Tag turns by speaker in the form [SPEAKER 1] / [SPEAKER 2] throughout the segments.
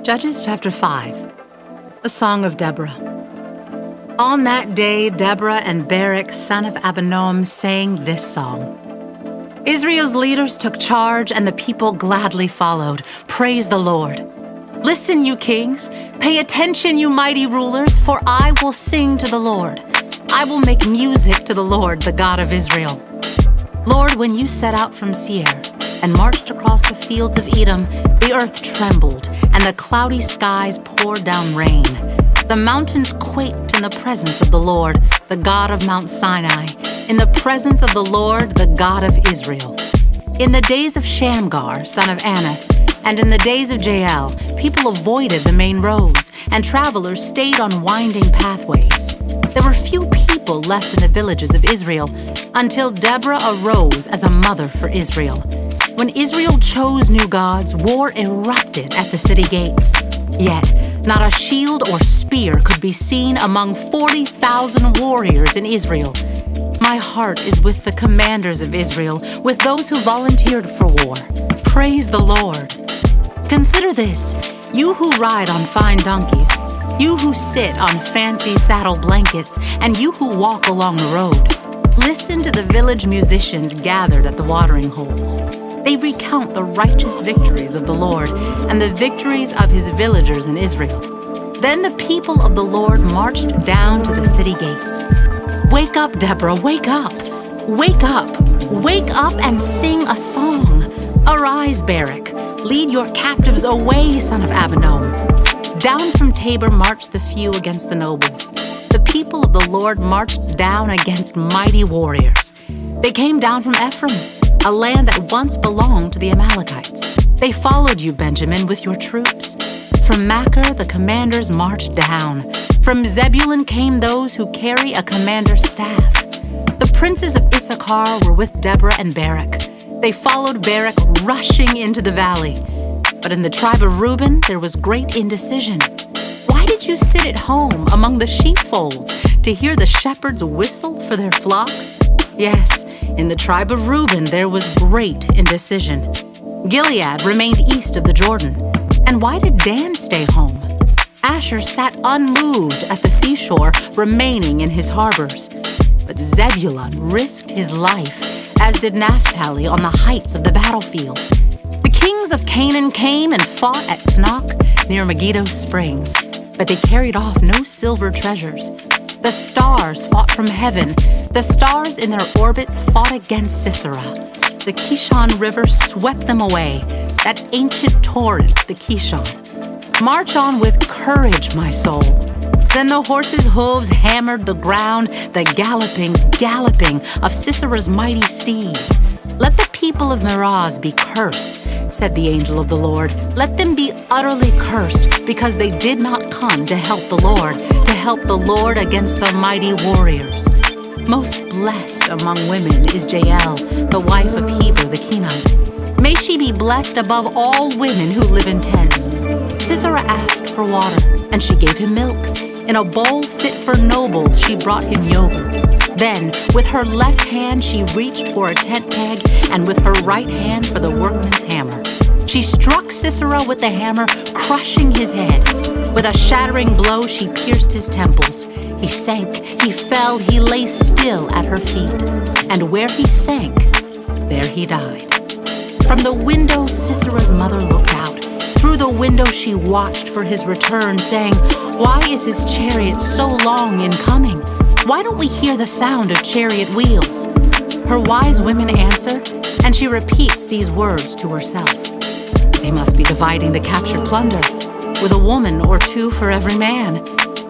[SPEAKER 1] Judges chapter 5, a song of Deborah. On that day, Deborah and Barak, son of Abinoam, sang this song. Israel's leaders took charge, and the people gladly followed. Praise the Lord. Listen, you kings. Pay attention, you mighty rulers, for I will sing to the Lord. I will make music to the Lord, the God of Israel. Lord, when you set out from Seir and marched across the fields of Edom, the earth trembled, and the cloudy skies poured down rain. The mountains quaked in the presence of the Lord, the God of Mount Sinai, in the presence of the Lord, the God of Israel. In the days of Shamgar, son of Anath, and in the days of Jael, people avoided the main roads, and travelers stayed on winding pathways. There were few people left in the villages of Israel until Deborah arose as a mother for Israel. When Israel chose new gods, war erupted at the city gates. Yet, not a shield or spear could be seen among 40,000 warriors in Israel. My heart is with the commanders of Israel, with those who volunteered for war. Praise the Lord. Consider this, you who ride on fine donkeys, you who sit on fancy saddle blankets, and you who walk along the road. Listen to the village musicians gathered at the watering holes. They recount the righteous victories of the Lord and the victories of his villagers in Israel. Then the people of the Lord marched down to the city gates. Wake up, Deborah, wake up! Wake up! Wake up and sing a song! Arise, Barak! Lead your captives away, son of Abinoam! Down from Tabor marched the few against the nobles. The people of the Lord marched down against mighty warriors. They came down from Ephraim, a land that once belonged to the Amalekites. They followed you, Benjamin, with your troops. From Machir, the commanders marched down. From Zebulun came those who carry a commander's staff. The princes of Issachar were with Deborah and Barak. They followed Barak, rushing into the valley. But in the tribe of Reuben, there was great indecision. Why did you sit at home among the sheepfolds to hear the shepherds whistle for their flocks? Yes, in the tribe of Reuben, there was great indecision. Gilead remained east of the Jordan. And why did Dan stay home? Asher sat unmoved at the seashore, remaining in his harbors. But Zebulun risked his life, as did Naphtali on the heights of the battlefield. The kings of Canaan came and fought at Tanakh near Megiddo Springs, but they carried off no silver treasures. The stars fought from heaven. The stars in their orbits fought against Sisera. The Kishon River swept them away, that ancient torrent, the Kishon. March on with courage, my soul. Then the horses' hooves hammered the ground, the galloping of Sisera's mighty steeds. Let the people of Meroz be cursed, said the angel of the Lord. Let them be utterly cursed, because they did not come to help the Lord against the mighty warriors. Most blessed among women is Jael, the wife of Heber the Kenite. May she be blessed above all women who live in tents. Sisera asked for water, and she gave him milk. In a bowl fit for nobles, she brought him yogurt. Then, with her left hand, she reached for a tent peg, and with her right hand for the workman's hammer. She struck Sisera with the hammer, crushing his head. With a shattering blow, she pierced his temples. He sank, he fell, he lay still at her feet. And where he sank, there he died. From the window, Sisera's mother looked out. Through the window, she watched for his return, saying, "Why is his chariot so long in coming? Why don't we hear the sound of chariot wheels?" Her wise women answer, and she repeats these words to herself. They must be dividing the captured plunder, with a woman or two for every man.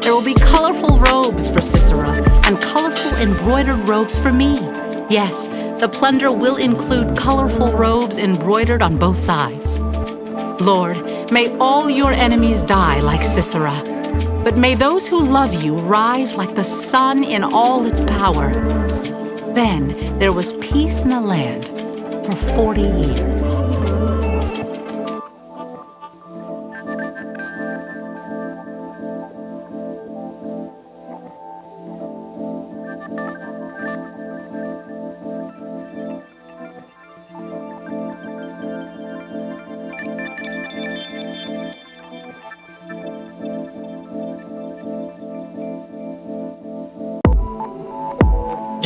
[SPEAKER 1] There will be colorful robes for Sisera, and colorful embroidered robes for me. Yes, the plunder will include colorful robes embroidered on both sides. Lord, may all your enemies die like Sisera, but may those who love you rise like the sun in all its power. Then there was peace in the land for 40 years.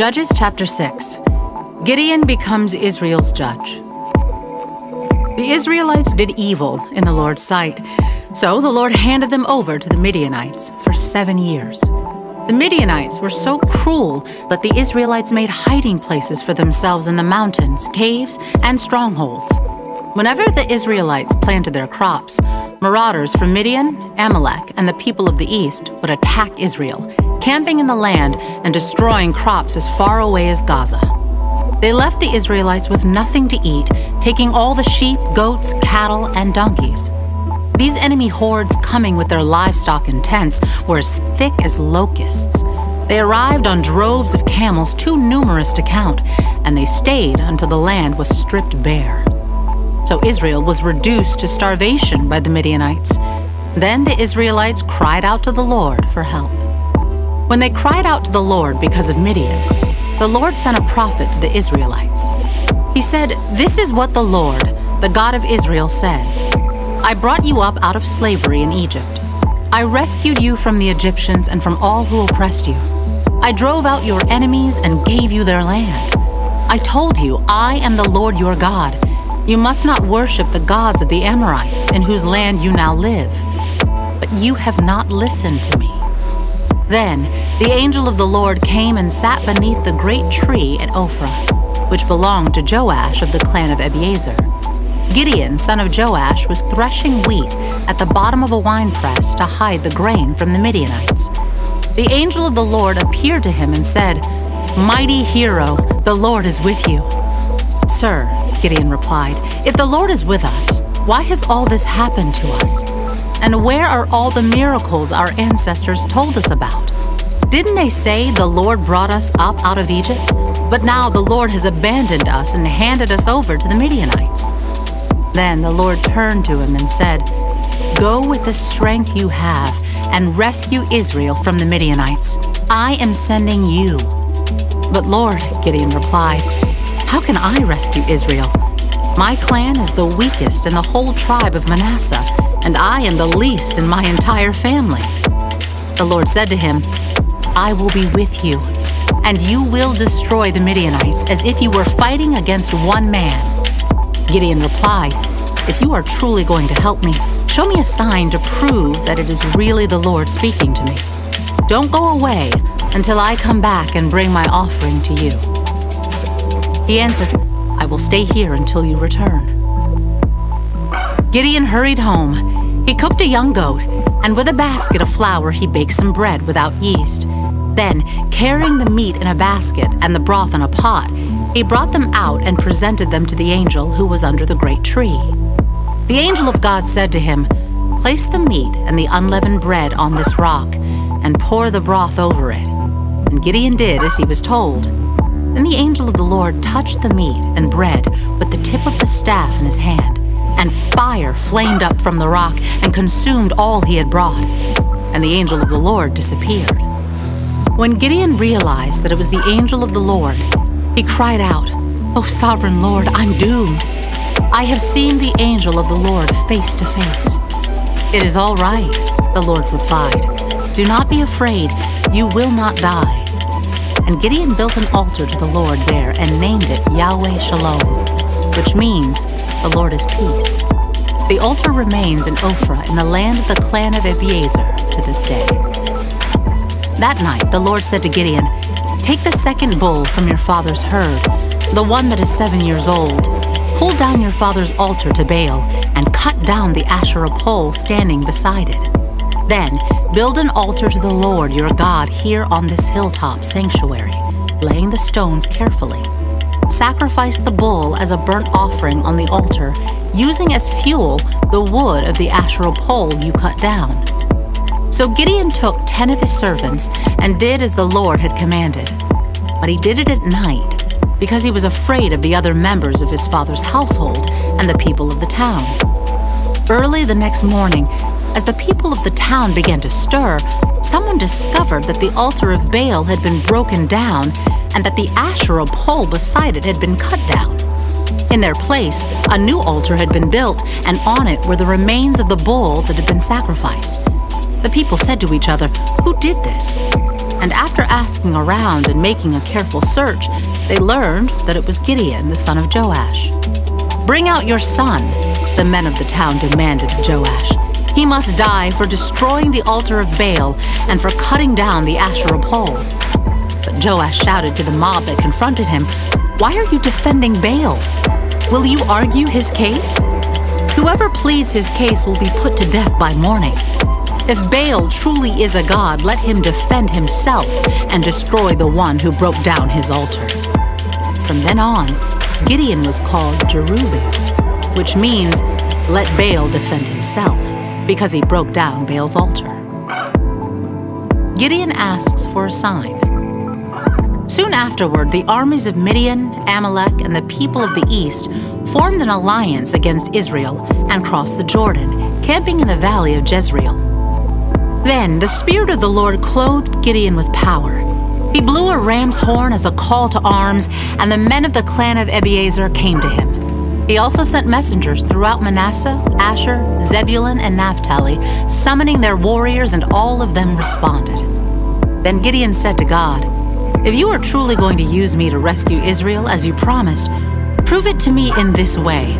[SPEAKER 1] Judges chapter 6. Gideon becomes Israel's judge. The Israelites did evil in the Lord's sight, so the Lord handed them over to the Midianites for 7 years. The Midianites were so cruel that the Israelites made hiding places for themselves in the mountains, caves, and strongholds. Whenever the Israelites planted their crops, marauders from Midian, Amalek, and the people of the east would attack Israel, camping in the land and destroying crops as far away as Gaza. They left the Israelites with nothing to eat, taking all the sheep, goats, cattle, and donkeys. These enemy hordes, coming with their livestock and tents, were as thick as locusts. They arrived on droves of camels too numerous to count, and they stayed until the land was stripped bare. So Israel was reduced to starvation by the Midianites. Then the Israelites cried out to the Lord for help. When they cried out to the Lord because of Midian, the Lord sent a prophet to the Israelites. He said, "This is what the Lord, the God of Israel, says. I brought you up out of slavery in Egypt. I rescued you from the Egyptians and from all who oppressed you. I drove out your enemies and gave you their land. I told you, I am the Lord your God. You must not worship the gods of the Amorites, in whose land you now live. But you have not listened to me." Then the angel of the Lord came and sat beneath the great tree at Ophrah, which belonged to Joash of the clan of Abiezer. Gideon, son of Joash, was threshing wheat at the bottom of a winepress to hide the grain from the Midianites. The angel of the Lord appeared to him and said, "Mighty hero, the Lord is with you." "Sir," Gideon replied, "if the Lord is with us, why has all this happened to us? And where are all the miracles our ancestors told us about? Didn't they say the Lord brought us up out of Egypt? But now the Lord has abandoned us and handed us over to the Midianites." Then the Lord turned to him and said, "Go with the strength you have and rescue Israel from the Midianites. I am sending you." "But Lord," Gideon replied, "how can I rescue Israel? My clan is the weakest in the whole tribe of Manasseh, and I am the least in my entire family." The Lord said to him, "I will be with you, and you will destroy the Midianites as if you were fighting against one man." Gideon replied, "If you are truly going to help me, show me a sign to prove that it is really the Lord speaking to me. Don't go away until I come back and bring my offering to you." He answered, "I will stay here until you return." Gideon hurried home. He cooked a young goat, and with a basket of flour he baked some bread without yeast. Then, carrying the meat in a basket and the broth in a pot, he brought them out and presented them to the angel who was under the great tree. The angel of God said to him, "Place the meat and the unleavened bread on this rock, and pour the broth over it." And Gideon did as he was told. Then the angel of the Lord touched the meat and bread with the tip of the staff in his hand, and fire flamed up from the rock and consumed all he had brought. And the angel of the Lord disappeared. When Gideon realized that it was the angel of the Lord, he cried out, "O sovereign Lord, I'm doomed. I have seen the angel of the Lord face to face." "It is all right," the Lord replied. "Do not be afraid. You will not die." And Gideon built an altar to the Lord there and named it Yahweh Shalom, which means the Lord is peace. The altar remains in Ophrah in the land of the clan of Abiezer to this day. That night the Lord said to Gideon, "Take the second bull from your father's herd, the one that is 7 years old. Pull down your father's altar to Baal and cut down the Asherah pole standing beside it. Then build an altar to the Lord your God here on this hilltop sanctuary, laying the stones carefully. Sacrifice the bull as a burnt offering on the altar, using as fuel the wood of the Asherah pole you cut down." So Gideon took 10 of his servants and did as the Lord had commanded. But he did it at night, because he was afraid of the other members of his father's household and the people of the town. Early the next morning, as the people of the town began to stir, someone discovered that the altar of Baal had been broken down and that the Asherah pole beside it had been cut down. In their place, a new altar had been built, and on it were the remains of the bull that had been sacrificed. The people said to each other, "Who did this?" And after asking around and making a careful search, they learned that it was Gideon, the son of Joash. "Bring out your son," the men of the town demanded of Joash. "He must die for destroying the altar of Baal and for cutting down the Asherah pole." But Joash shouted to the mob that confronted him, "Why are you defending Baal? Will you argue his case? Whoever pleads his case will be put to death by morning. If Baal truly is a god, let him defend himself and destroy the one who broke down his altar." From then on, Gideon was called Jerubbaal, which means "let Baal defend himself," because he broke down Baal's altar. Gideon asks for a sign. Soon afterward, the armies of Midian, Amalek, and the people of the east formed an alliance against Israel and crossed the Jordan, camping in the valley of Jezreel. Then the Spirit of the Lord clothed Gideon with power. He blew a ram's horn as a call to arms, and the men of the clan of Abiezer came to him. He also sent messengers throughout Manasseh, Asher, Zebulun, and Naphtali, summoning their warriors, and all of them responded. Then Gideon said to God, "If you are truly going to use me to rescue Israel as you promised, prove it to me in this way.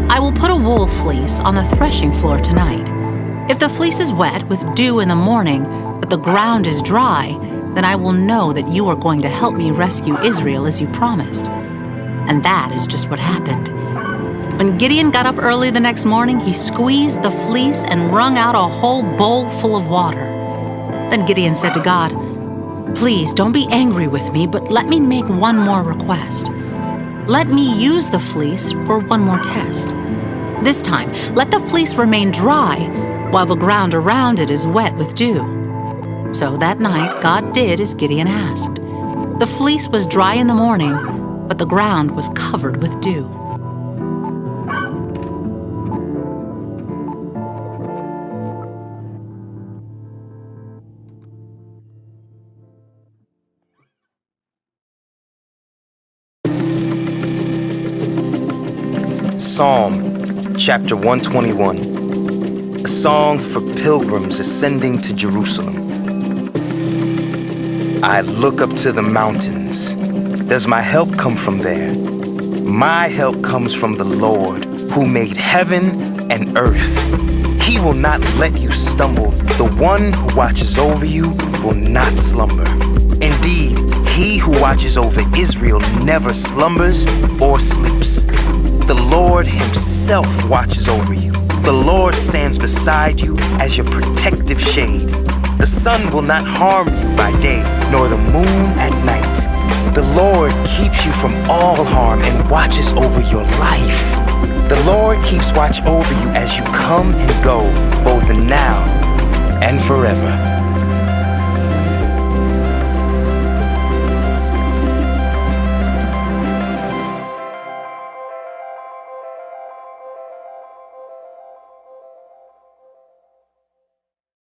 [SPEAKER 1] I will put a wool fleece on the threshing floor tonight. If the fleece is wet with dew in the morning, but the ground is dry, then I will know that you are going to help me rescue Israel as you promised." And that is just what happened. When Gideon got up early the next morning, he squeezed the fleece and wrung out a whole bowl full of water. Then Gideon said to God, "Please don't be angry with me, but let me make one more request. Let me use the fleece for one more test. This time, let the fleece remain dry while the ground around it is wet with dew." So that night, God did as Gideon asked. The fleece was dry in the morning, but the ground was covered with dew.
[SPEAKER 2] Psalm chapter 121, a song for pilgrims ascending to Jerusalem. I look up to the mountains. Does my help come from there? My help comes from the Lord, who made heaven and earth. He will not let you stumble. The one who watches over you will not slumber. Indeed, he who watches over Israel never slumbers or sleeps. The Lord himself watches over you. The Lord stands beside you as your protective shade. The sun will not harm you by day, nor the moon at night. The Lord keeps you from all harm and watches over your life. The Lord keeps watch over you as you come and go, both now and forever.